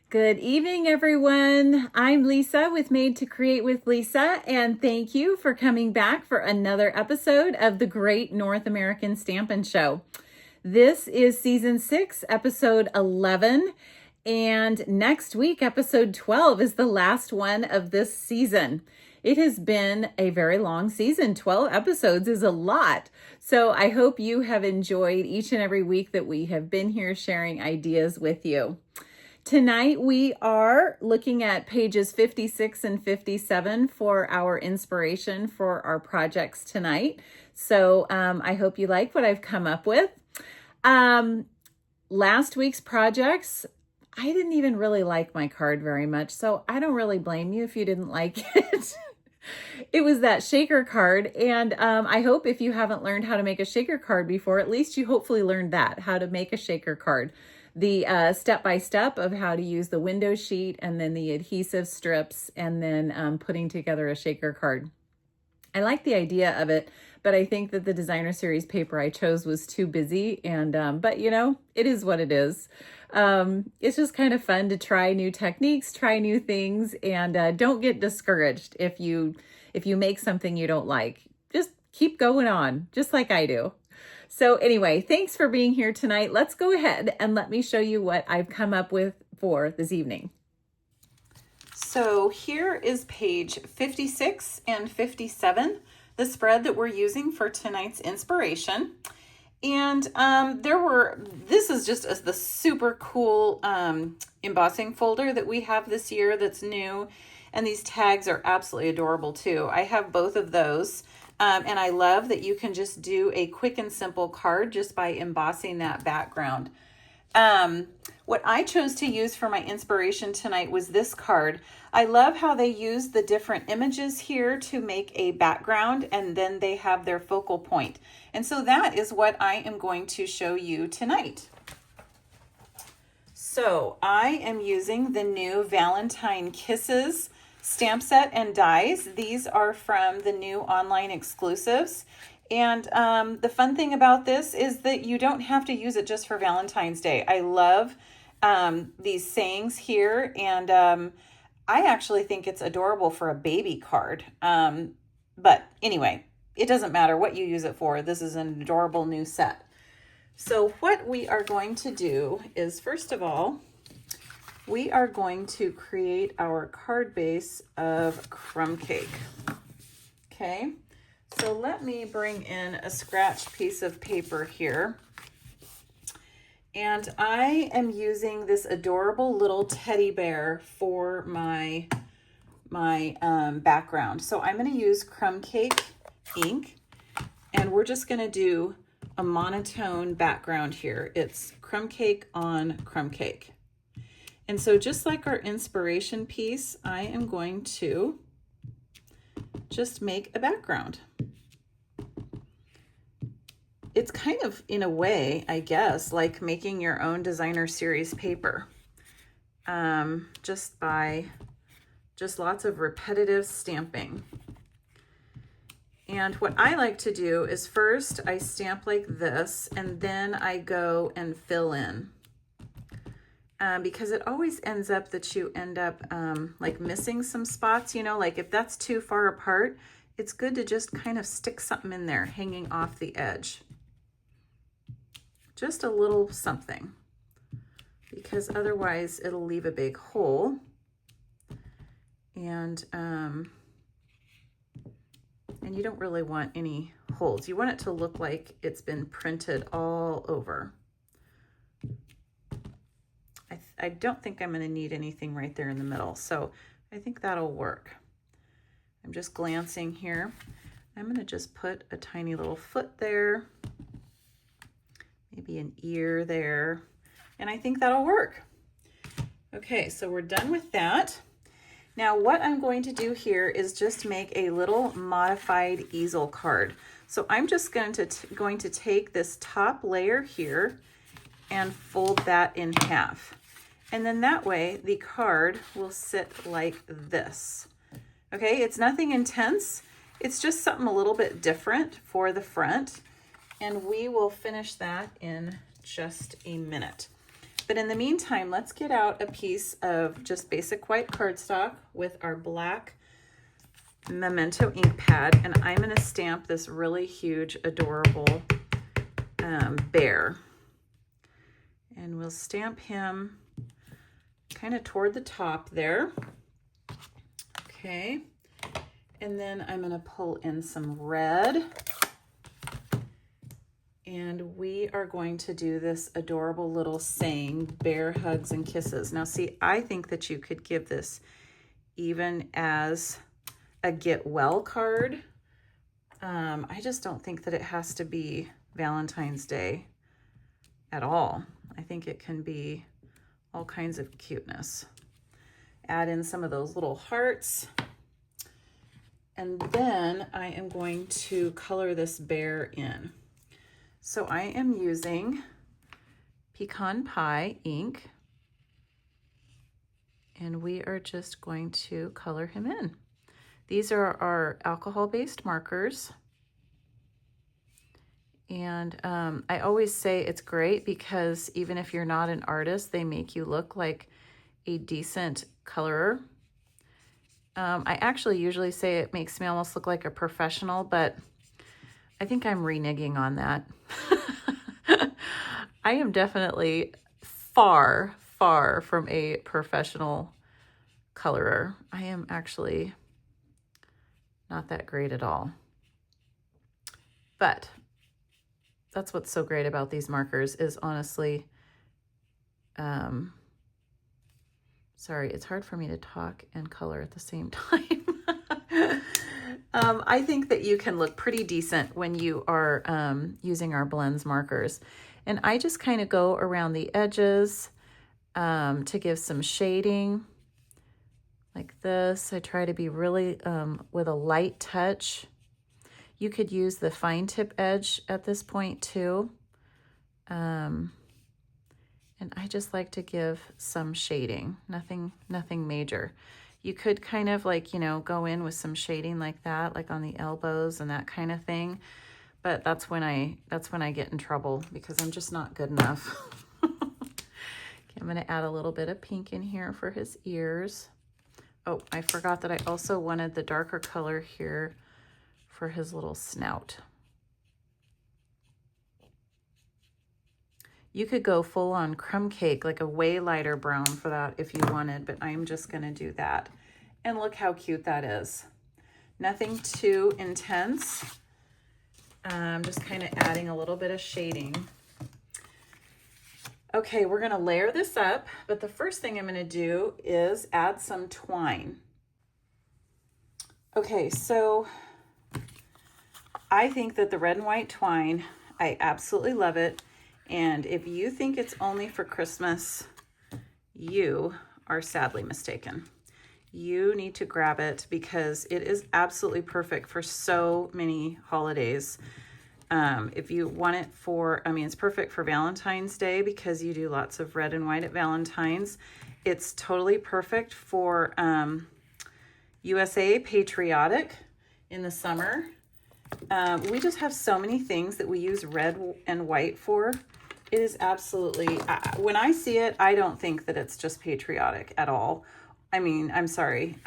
Good evening, everyone. I'm Lisa with Made to Create with Lisa, and thank you for coming back for another episode of the Great North American Stampin' Show. This is season 6, episode 11, and next week, episode 12 is the last one of this season. It has been a very long season. 12 episodes is a lot. So I hope you have enjoyed each and every week that we have been here sharing ideas with you. Tonight we are looking at pages 56 and 57 for our inspiration for our projects tonight. So I hope you like what I've come up with. Last week's projects, I didn't even really like my card very much, so I don't really blame you if you didn't like it. It was that shaker card, and I hope if you haven't learned how to make a shaker card before, at least you hopefully learned that, how to make a shaker card. The step-by-step of how to use the window sheet and then the adhesive strips and then putting together a shaker card. I like the idea of it, but I think that the designer series paper I chose was too busy, and but you know, it is what it is. It's just kind of fun to try new techniques, try new things, and don't get discouraged if you make something you don't like. Just keep going on, just like I do. So anyway, thanks for being here tonight. Let's go ahead and let me show you what I've come up with for this evening. So here is page 56 and 57, the spread that we're using for tonight's inspiration. And this is just the super cool embossing folder that we have this year that's new. And these tags are absolutely adorable too. I have both of those. And I love that you can just do a quick and simple card just by embossing that background. What I chose to use for my inspiration tonight was this card. I love how they use the different images here to make a background, and then they have their focal point. And so that is what I am going to show you tonight. So I am using the new Valentine Kisses stamp set and dies. These are from the new online exclusives. And the fun thing about this is that you don't have to use it just for Valentine's Day. I love these sayings here, and I actually think it's adorable for a baby card. But anyway, it doesn't matter what you use it for. This is an adorable new set. So what we are going to do is, first of all, we are going to create our card base of crumb cake. Okay, so let me bring in a scratch piece of paper here. And I am using this adorable little teddy bear for my background. So I'm going to use crumb cake ink, and we're just going to do a monotone background here. It's crumb cake on crumb cake. And so just like our inspiration piece, I am going to just make a background. It's kind of, in a way, I guess, like making your own designer series paper. Just lots of repetitive stamping. And what I like to do is first I stamp like this, and then I go and fill in. Because it always ends up that you end up like missing some spots, you know, like if that's too far apart, it's good to just kind of stick something in there hanging off the edge. Just a little something, because otherwise it'll leave a big hole. And you don't really want any holes. You want it to look like it's been printed all over. I don't think I'm going to need anything right there in the middle, so I think that'll work. I'm just glancing here. I'm going to just put a tiny little foot there, maybe an ear there, and I think that'll work. Okay, so we're done with that. Now what I'm going to do here is just make a little modified easel card. So I'm just going to take this top layer here and fold that in half. And then that way the card will sit like this. Okay, it's nothing intense. It's just something a little bit different for the front. And we will finish that in just a minute. But in the meantime, let's get out a piece of just basic white cardstock with our black Memento ink pad, and I'm going to stamp this really huge, adorable bear. And we'll stamp him kind of toward the top there. Okay. And then I'm going to pull in some red. And we are going to do this adorable little saying, bear hugs and kisses. Now see, I think that you could give this even as a get well card. I just don't think that it has to be Valentine's Day at all. I think it can be all kinds of cuteness. Add in some of those little hearts. And then I am going to color this bear in. So I am using Pecan Pie ink, and we are just going to color him in. These are our alcohol-based markers. And I always say it's great because even if you're not an artist, they make you look like a decent colorer. I actually usually say it makes me almost look like a professional, but I think I'm reneging on that. I am definitely far, far from a professional colorer. I am actually not that great at all. But that's what's so great about these markers is honestly, sorry, it's hard for me to talk and color at the same time. I think that you can look pretty decent when you are using our blends markers. And I just kind of go around the edges to give some shading like this. I try to be really with a light touch. You could use the fine tip edge at this point too. And I just like to give some shading, nothing major. You could kind of like, you know, go in with some shading like that, like on the elbows and that kind of thing. But that's when I get in trouble because I'm just not good enough. Okay, I'm going to add a little bit of pink in here for his ears. Oh, I forgot that I also wanted the darker color here for his little snout. You could go full on crumb cake, like a way lighter brown for that if you wanted, but I'm just gonna do that. And look how cute that is. Nothing too intense. Just kind of adding a little bit of shading. Okay, we're gonna layer this up, but the first thing I'm gonna do is add some twine. Okay, so I think that the red and white twine, I absolutely love it. And if you think it's only for Christmas, you are sadly mistaken. You need to grab it because it is absolutely perfect for so many holidays. If you want it for, I mean, it's perfect for Valentine's Day because you do lots of red and white at Valentine's. It's totally perfect for USA Patriotic in the summer. We just have so many things that we use red and white for. It is absolutely, when I see it, I don't think that it's just patriotic at all. I mean, I'm sorry,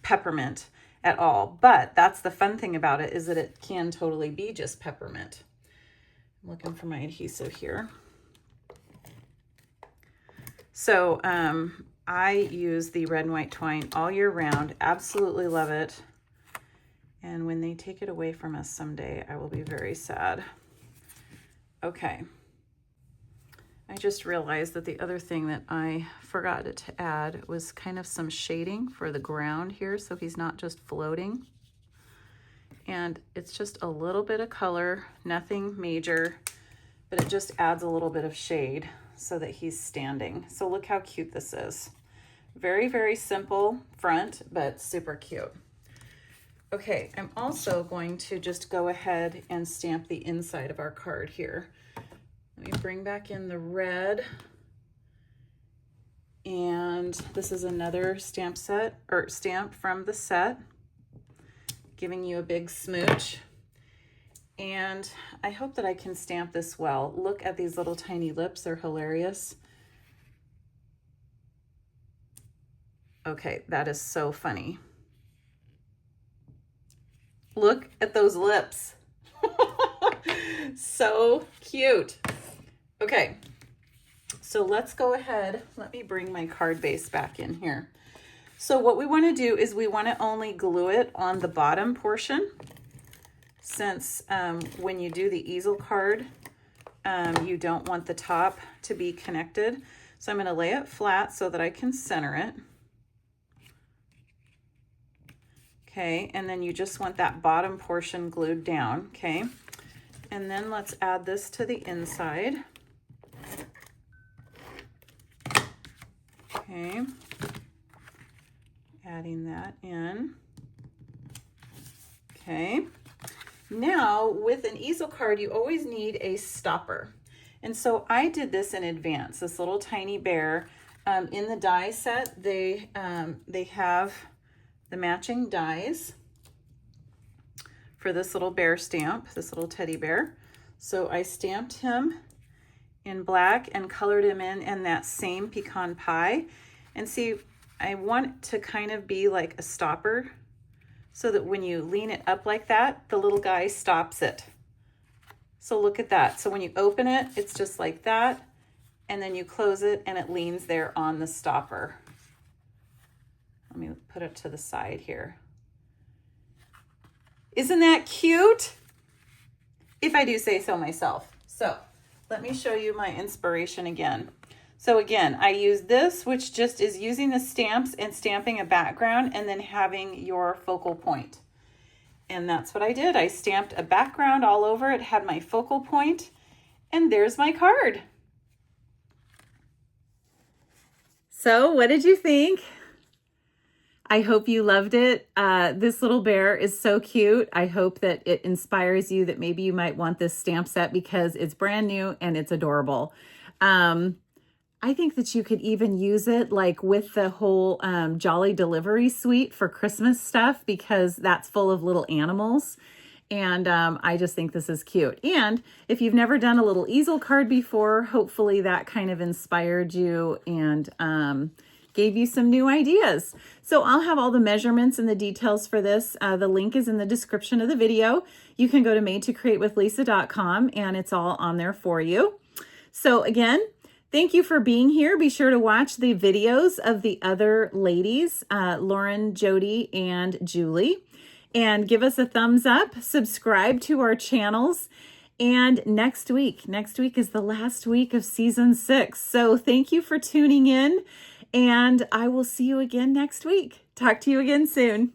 peppermint at all. But that's the fun thing about it is that it can totally be just peppermint. I'm looking for my adhesive here. So I use the red and white twine all year round. Absolutely love it. And when they take it away from us someday, I will be very sad. Okay. I just realized that the other thing that I forgot to add was kind of some shading for the ground here, so he's not just floating. And it's just a little bit of color, nothing major, but it just adds a little bit of shade so that he's standing. So look how cute this is. Very, very simple front, but super cute. Okay, I'm also going to just go ahead and stamp the inside of our card here. Let me bring back in the red. And this is another stamp set, or stamp from the set, giving you a big smooch. And I hope that I can stamp this well. Look at these little tiny lips, they're hilarious. Okay, that is so funny. Look at those lips. So cute. Okay, so let's go ahead. Let me bring my card base back in here. So what we want to do is we want to only glue it on the bottom portion, since when you do the easel card, you don't want the top to be connected. So I'm going to lay it flat so that I can center it. Okay, and then you just want that bottom portion glued down, okay? And then let's add this to the inside. Okay, adding that in. Okay, now with an easel card, you always need a stopper. And so I did this in advance, this little tiny bear. In the die set, they have the matching dies for this little bear stamp, this little teddy bear. So I stamped him in black and colored him in that same pecan pie. And see, I want it to kind of be like a stopper so that when you lean it up like that, the little guy stops it. So look at that. So when you open it, it's just like that. And then you close it and it leans there on the stopper. Let me put it to the side here. Isn't that cute? If I do say so myself. So let me show you my inspiration again. So again, I use this, which just is using the stamps and stamping a background and then having your focal point. And that's what I did. I stamped a background all over it, had my focal point, and there's my card. So what did you think? I hope you loved it. This little bear is so cute. I hope that it inspires you that maybe you might want this stamp set because it's brand new and it's adorable. I think that you could even use it like with the whole Jolly Delivery suite for Christmas stuff because that's full of little animals. And I just think this is cute. And if you've never done a little easel card before, hopefully that kind of inspired you and gave you some new ideas. So I'll have all the measurements and the details for this. The link is in the description of the video. You can go to madetocreatewithlisa.com and it's all on there for you. So again, thank you for being here. Be sure to watch the videos of the other ladies, Lauren, Jody, and Julie, and give us a thumbs up, subscribe to our channels. And next week is the last week of season 6. So thank you for tuning in. And I will see you again next week. Talk to you again soon.